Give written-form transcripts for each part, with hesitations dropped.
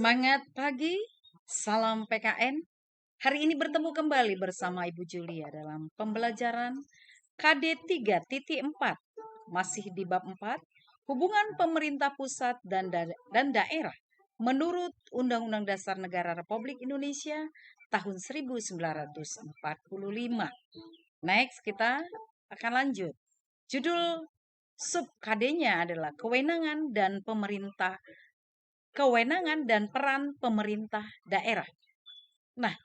Semangat pagi, salam PKN. Hari ini bertemu kembali bersama Ibu Julia dalam pembelajaran KD 3.4. Masih di bab 4, hubungan pemerintah pusat dan daerah menurut Undang-Undang Dasar Negara Republik Indonesia tahun 1945. Next, kita akan lanjut. Judul sub KD-nya adalah kewenangan dan peran pemerintah daerah. Nah,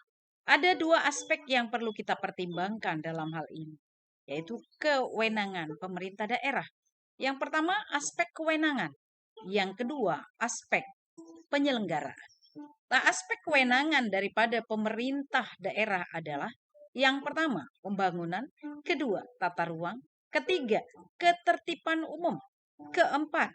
ada dua aspek yang perlu kita pertimbangkan dalam hal ini, yaitu kewenangan pemerintah daerah. Yang pertama, aspek kewenangan. Yang kedua, aspek penyelenggaraan. Nah, aspek kewenangan daripada pemerintah daerah adalah yang pertama, pembangunan, kedua, tata ruang, ketiga, ketertiban umum, keempat,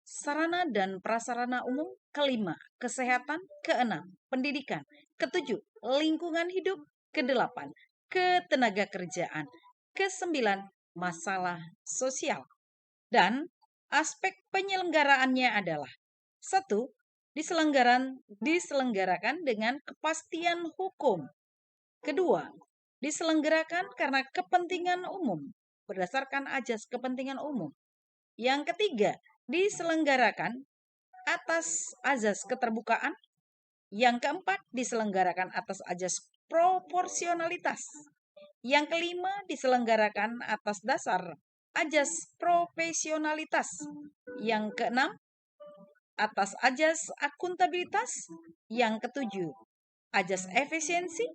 sarana dan prasarana umum, kelima, kesehatan, keenam, pendidikan, ketujuh, lingkungan hidup, kedelapan, ketenaga kerjaan, kesembilan, masalah sosial. Dan aspek penyelenggaraannya adalah satu, diselenggarakan dengan kepastian hukum. Kedua, diselenggarakan karena kepentingan umum berdasarkan ajas kepentingan umum. Yang ketiga, diselenggarakan atas azas keterbukaan. Yang keempat, diselenggarakan atas azas proporsionalitas. Yang kelima, diselenggarakan atas dasar azas profesionalitas. Yang keenam, atas azas akuntabilitas. Yang ketujuh, azas efisiensi.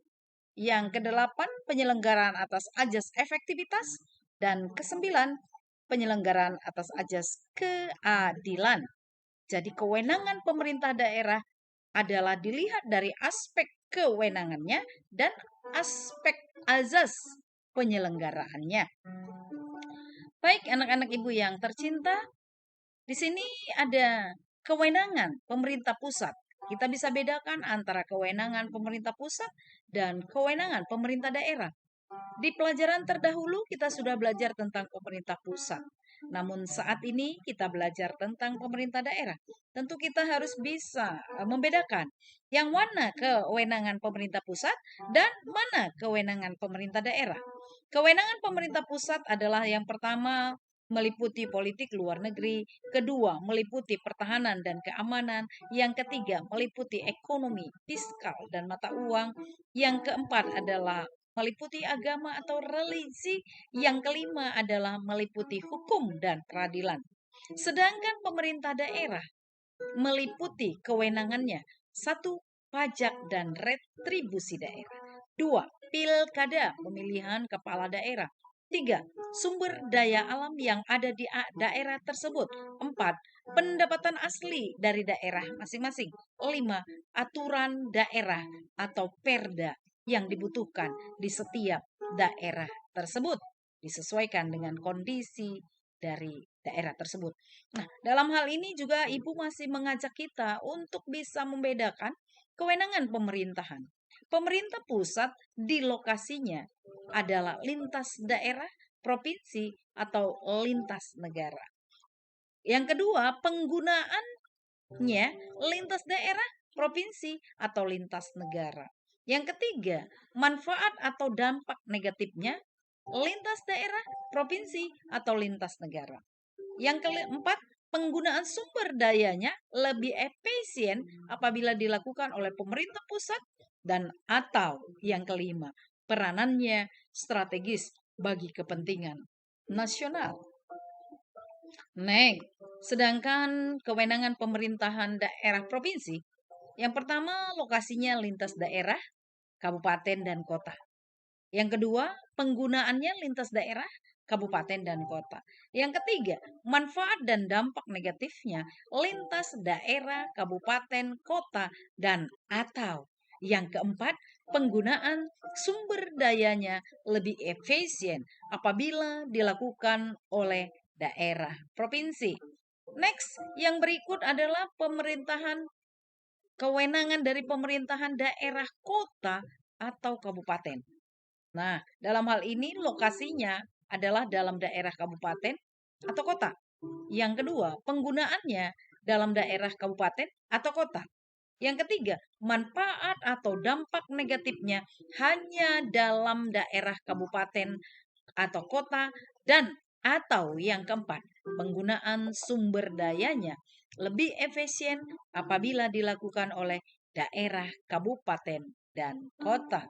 Yang kedelapan, penyelenggaraan atas azas efektivitas. Dan kesembilan, penyelenggaraan atas azas keadilan. Jadi kewenangan pemerintah daerah adalah dilihat dari aspek kewenangannya dan aspek azas penyelenggaraannya. Baik anak-anak ibu yang tercinta, di sini ada kewenangan pemerintah pusat. Kita bisa bedakan antara kewenangan pemerintah pusat dan kewenangan pemerintah daerah. Di pelajaran terdahulu kita sudah belajar tentang pemerintah pusat. Namun saat ini kita belajar tentang pemerintah daerah. Tentu kita harus bisa membedakan yang mana kewenangan pemerintah pusat dan mana kewenangan pemerintah daerah. Kewenangan pemerintah pusat adalah yang pertama meliputi politik luar negeri, kedua meliputi pertahanan dan keamanan, yang ketiga meliputi ekonomi, fiskal dan mata uang, yang keempat adalah meliputi agama atau religi, yang kelima adalah meliputi hukum dan peradilan. Sedangkan pemerintah daerah meliputi kewenangannya: satu, pajak dan retribusi daerah; dua, pilkada pemilihan kepala daerah; tiga, sumber daya alam yang ada di daerah tersebut; empat, pendapatan asli dari daerah masing-masing; lima, aturan daerah atau perda yang dibutuhkan di setiap daerah tersebut, disesuaikan dengan kondisi dari daerah tersebut. Nah, dalam hal ini juga Ibu masih mengajak kita untuk bisa membedakan kewenangan pemerintahan. Pemerintah pusat di lokasinya adalah lintas daerah, provinsi, atau lintas negara. Yang kedua, penggunaannya lintas daerah, provinsi, atau lintas negara. Yang ketiga, manfaat atau dampak negatifnya lintas daerah, provinsi, atau lintas negara. Yang keempat, penggunaan sumber dayanya lebih efisien apabila dilakukan oleh pemerintah pusat, dan atau yang kelima, peranannya strategis bagi kepentingan nasional. Sedangkan kewenangan pemerintahan daerah provinsi, yang pertama lokasinya lintas daerah, kabupaten dan kota. Yang kedua, penggunaannya lintas daerah, kabupaten dan kota. Yang ketiga, manfaat dan dampak negatifnya lintas daerah, kabupaten, kota, dan atau. Yang keempat, penggunaan sumber dayanya lebih efisien apabila dilakukan oleh daerah provinsi. Next, yang berikut adalah kewenangan dari pemerintahan daerah kota atau kabupaten. Nah, dalam hal ini lokasinya adalah dalam daerah kabupaten atau kota. Yang kedua, penggunaannya dalam daerah kabupaten atau kota. Yang ketiga, manfaat atau dampak negatifnya hanya dalam daerah kabupaten atau kota, dan atau yang keempat, penggunaan sumber dayanya lebih efisien apabila dilakukan oleh daerah, kabupaten, dan kota.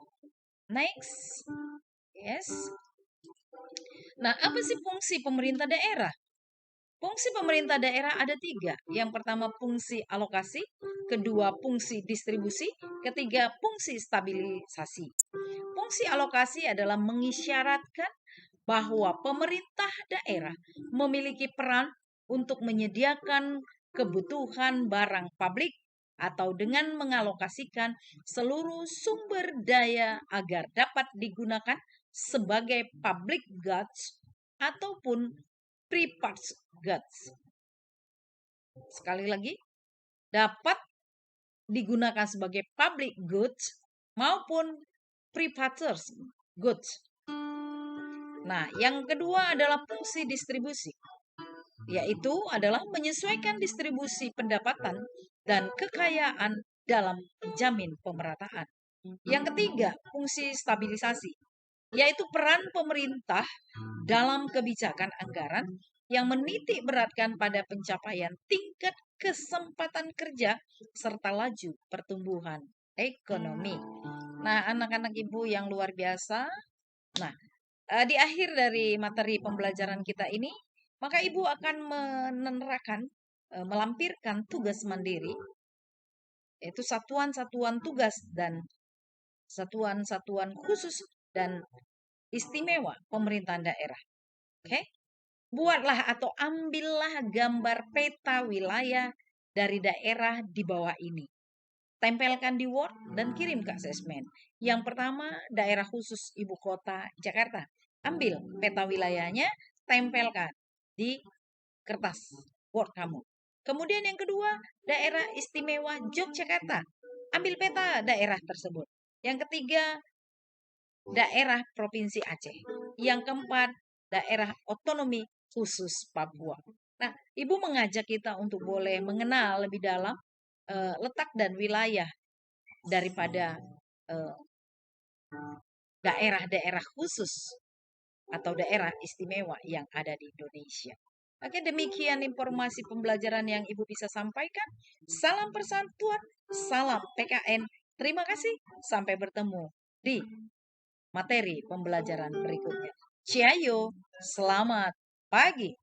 Next. Yes. Nah, apa sih fungsi pemerintah daerah? Fungsi pemerintah daerah ada tiga. Yang pertama fungsi alokasi, kedua fungsi distribusi, ketiga fungsi stabilisasi. Fungsi alokasi adalah mengisyaratkan bahwa pemerintah daerah memiliki peran untuk menyediakan kebutuhan barang publik atau dengan mengalokasikan seluruh sumber daya agar dapat digunakan sebagai public goods ataupun private goods. Sekali lagi, dapat digunakan sebagai public goods maupun private goods. Nah, yang kedua adalah fungsi distribusi, yaitu adalah menyesuaikan distribusi pendapatan dan kekayaan dalam menjamin pemerataan. Yang ketiga, fungsi stabilisasi, yaitu peran pemerintah dalam kebijakan anggaran yang menitik beratkan pada pencapaian tingkat kesempatan kerja serta laju pertumbuhan ekonomi. Nah, anak-anak ibu yang luar biasa. Nah, di akhir dari materi pembelajaran kita ini, maka ibu akan menerapkan, melampirkan tugas mandiri, yaitu satuan-satuan tugas dan satuan-satuan khusus dan istimewa pemerintahan daerah. Oke? Buatlah atau ambillah gambar peta wilayah dari daerah di bawah ini. Tempelkan di Word dan kirim ke asesmen. Yang pertama, daerah khusus ibu kota Jakarta. Ambil peta wilayahnya, tempelkan di kertas Word kamu. Kemudian yang kedua, daerah istimewa Yogyakarta. Ambil peta daerah tersebut. Yang ketiga, daerah Provinsi Aceh. Yang keempat, daerah otonomi khusus Papua. Nah, Ibu mengajak kita untuk boleh mengenal lebih dalam letak dan wilayah daripada daerah-daerah khusus atau daerah istimewa yang ada di Indonesia. Oke, demikian informasi pembelajaran yang Ibu bisa sampaikan. Salam persatuan, salam PKN. Terima kasih, sampai bertemu di materi pembelajaran berikutnya. Ciao, selamat pagi.